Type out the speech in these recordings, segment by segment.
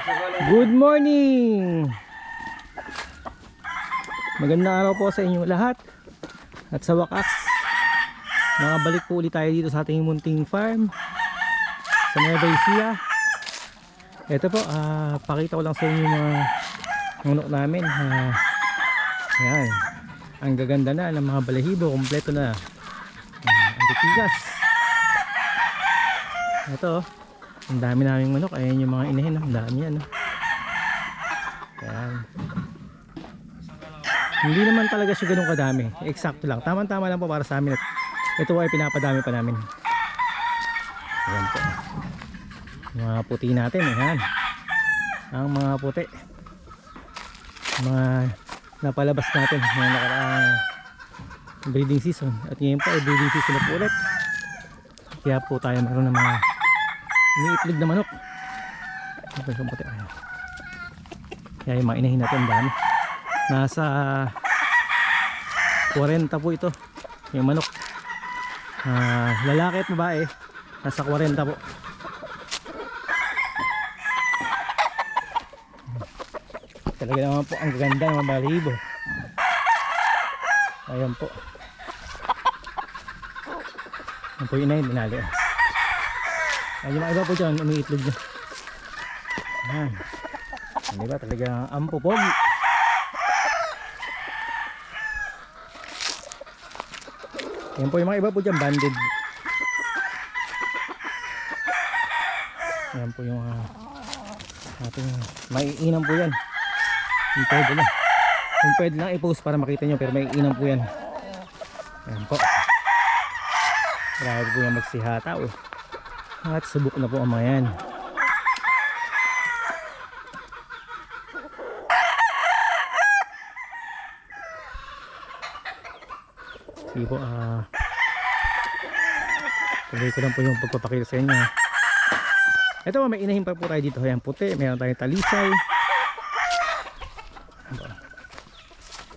Good morning! Magandang araw po sa inyo lahat. At sa wakas, nakabalik po ulit tayo dito sa ating munting farm sa Nueva Ecija. Ito po, pakita ko lang sa inyo yung mga manok namin. Ayan, ang gaganda na ng mga balahibo, kompleto na. Ang titigas. Ito, ang dami naming manok. Ayan yung mga inahin, ang dami yan. Ayan. Hindi naman talaga siya ganun kadami, eksakto lang, tama-tama lang po para sa amin. At ito ay pinapadami pa namin. Ayan po, mga puti natin. Ayan, ang mga puti, mga napalabas natin mga nakaraang breeding season. At ngayon po ay breeding season na po ulit, kaya po tayo meron ng mga iniitlog na manok. Ayan. Kaya yung mga inahin natin dami, nasa 40 po ito yung manok. Lalaki at babae, nasa 40 po. Talaga naman po ang ganda ng mga balahibo. Ayan po, yan po yung inahin, dinali. Ay, yung mga iba po dyan umiitlog na. Ayan, diba talaga ampo po. Yan po yung mga iba po dyan, banded. Yan po yung ating maiinam po yan. Yung pwede lang, yung pwede lang i-post para makita nyo, pero maiinam po yan. Yan po, grabe po yung magsihataw. At subok na po ang mga yan. Sige po, tuloy ko lang po yung pagpapakita sa inyo. Ito po, may inahin pa po tayo dito. Ayan, puti, meron tayong talisay.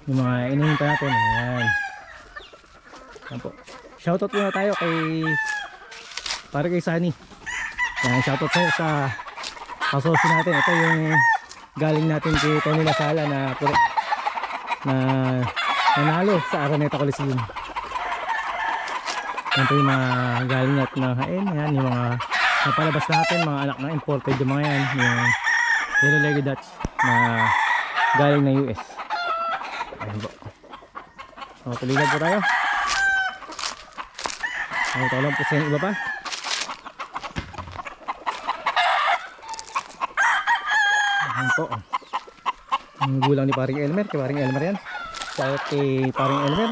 Yung mga inahin pa natin. Ayan. Ayan po, shoutout muna tayo para kay Sunny. Ayan, shoutout sa'yo sa kasosyo natin. Ito yung galing natin kay Tony Lasala na nanalo sa Araneta Coliseum. Yan po yung mga galing natin na hain. Yan yung mga napalabas natin, mga anak na imported yung mga yan, yung Yellow Legged Dutch na galing ng US. Ayan po, so tuloy lang po tayo. Ito lang po sa yung iba pa. Ayan po, ang gulang ni paring Elmer, kay paring Elmer yan. Shoutout kay paring Elmer.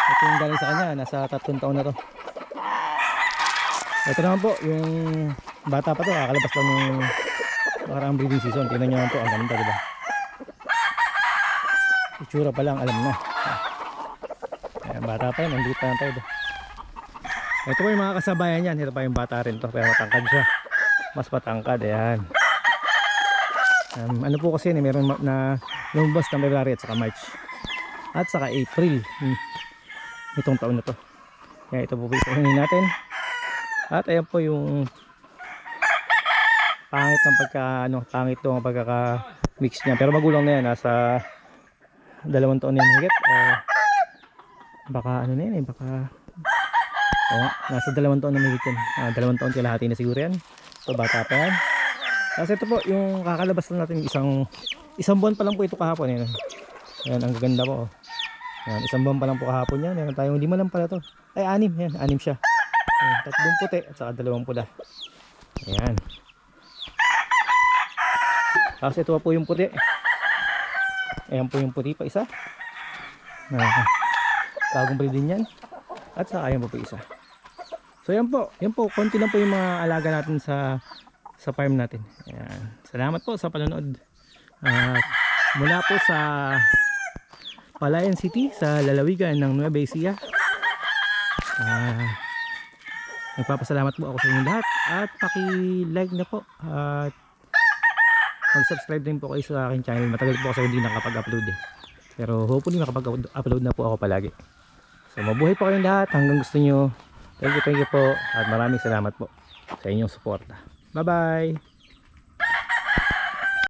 Ito yung galing sa kanya, nasa 3 taon na to. Ito naman po, yung bata pa to, kakalabas lang ng parang breeding season. Tingnan nyo naman po, ang ganda, diba? Itsura pa lang, alam na. Ayan, bata pa yan, ang liit pa lang tayo. Ito po yung mga kasabayan yan. Ito pa yung bata rin to, pero matangkad siya. Mas patangkad, ayan. Ano po kasi, meron na lumabas ng February at saka March at saka April itong taon na to. Kaya ito po yung natin. At ayan po yung pangit ng pangit to ang pagkaka-mix niya. Pero magulang na yan, nasa 2 taon na yan higit. Baka ano na yan baka nasa 2 taon na higit yan. 2 taon kalahati na siguro yan. So bata pa yan. Kasi ito po yung kakalabas lang natin, isang buwan pa lang po ito kahapon. Ayan, ang gaganda po. Ayan, 1 buwan pa lang po kahapon yan. Meron tayong 5 lang pala to. Ay, 6. Ayan, 6 siya. Ayan, 3 puti at saka 2 pula. Ayan. Tapos ito po yung puti. Ayan po yung puti pa isa. Bagong breeding yan. At saka ayan po isa. So yan po, konti lang po yung mga alaga natin sa farm natin. Ayan. Salamat po sa panonood. Mula po sa Palayan City, sa lalawigan ng Nueva Ecija. Nagpapasalamat po ako sa inyo lahat. At paki-like na po. At mag-subscribe din po kayo sa aking channel. Matagal po kasi hindi nakapag-upload Pero hopefully makapag-upload na po ako palagi. So mabuhay po kayong lahat hanggang gusto nyo. Thank you po. At maraming salamat po sa inyong suporta. Bye bye.